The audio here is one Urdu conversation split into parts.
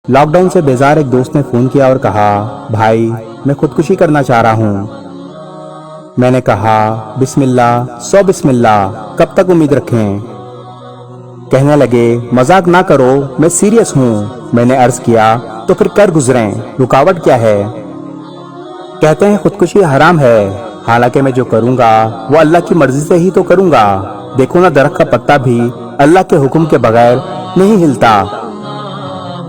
لاک ڈاؤن سے بیزار ایک دوست نے فون کیا اور کہا بھائی میں خودکشی کرنا چاہ رہا ہوں۔ میں نے کہا بسم اللہ سو بسم اللہ، کب تک امید رکھیں؟ کہنے لگے مذاق نہ کرو میں سیریس ہوں۔ میں نے عرض کیا تو پھر کر گزریں، رکاوٹ کیا ہے؟ کہتے ہیں خودکشی حرام ہے، حالانکہ میں جو کروں گا وہ اللہ کی مرضی سے ہی تو کروں گا۔ دیکھو نا درخت کا پتا بھی اللہ کے حکم کے بغیر نہیں ہلتا۔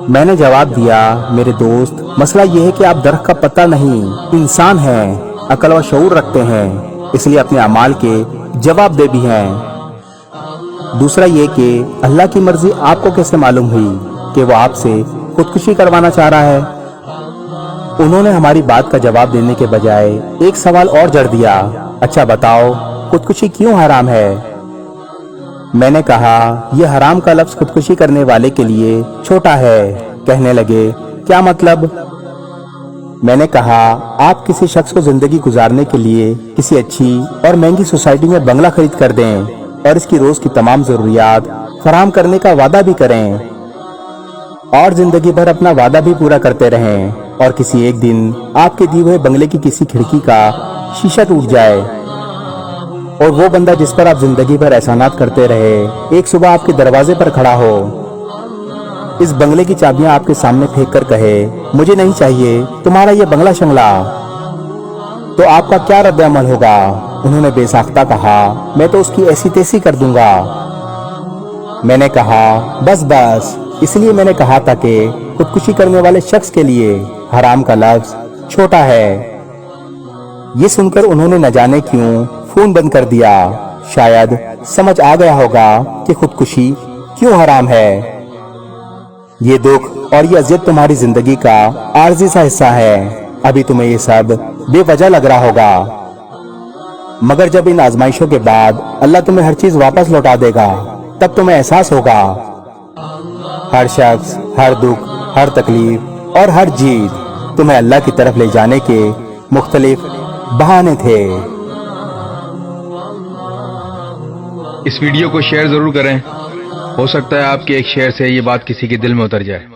میں نے جواب دیا میرے دوست مسئلہ یہ ہے کہ آپ درخت کا پتا نہیں انسان ہیں، عقل و شعور رکھتے ہیں، اس لیے اپنے اعمال کے جواب دہ بھی ہیں۔ دوسرا یہ کہ اللہ کی مرضی آپ کو کیسے معلوم ہوئی کہ وہ آپ سے خودکشی کروانا چاہ رہا ہے؟ انہوں نے ہماری بات کا جواب دینے کے بجائے ایک سوال اور جڑ دیا، اچھا بتاؤ خودکشی کیوں حرام ہے؟ میں نے کہا یہ حرام کا لفظ خودکشی کرنے والے کے لیے چھوٹا ہے۔ کہنے لگے کیا مطلب؟ میں نے کہا آپ کسی شخص کو زندگی گزارنے کے لیے کسی اچھی اور مہنگی سوسائٹی میں بنگلہ خرید کر دیں اور اس کی روز کی تمام ضروریات فراہم کرنے کا وعدہ بھی کریں اور زندگی بھر اپنا وعدہ بھی پورا کرتے رہیں، اور کسی ایک دن آپ کے دیے ہوئے بنگلے کی کسی کھڑکی کا شیشہ ٹوٹ جائے اور وہ بندہ جس پر آپ زندگی بھر احسانات کرتے رہے ایک صبح آپ کے دروازے پر کھڑا ہو، اس بنگلے کی چابیاں آپ کے سامنے پھینک کر کہے مجھے نہیں چاہیے تمہارا یہ بنگلہ شنگلہ، تو آپ کا کیا رد عمل ہوگا؟ انہوں نے بے ساختہ کہا میں تو اس کی ایسی تیسی کر دوں گا۔ میں نے کہا بس اس لیے میں نے کہا تھا کہ خودکشی کرنے والے شخص کے لیے حرام کا لفظ چھوٹا ہے۔ یہ سن کر انہوں نے نہ جانے کیوں فون بند کر دیا۔ شاید سمجھ آ گیا ہوگا کہ خودکشی کیوں حرام ہے۔ یہ دکھ اور یہ اذیت تمہاری زندگی کا عارضی سا حصہ ہے، ابھی تمہیں یہ سب بے وجہ لگ رہا ہوگا، مگر جب ان آزمائشوں کے بعد اللہ تمہیں ہر چیز واپس لوٹا دے گا تب تمہیں احساس ہوگا ہر شخص، ہر دکھ، ہر تکلیف اور ہر جیت تمہیں اللہ کی طرف لے جانے کے مختلف بہانے تھے۔ اس ویڈیو کو شیئر ضرور کریں، ہو سکتا ہے آپ کے ایک شیئر سے یہ بات کسی کے دل میں اتر جائے۔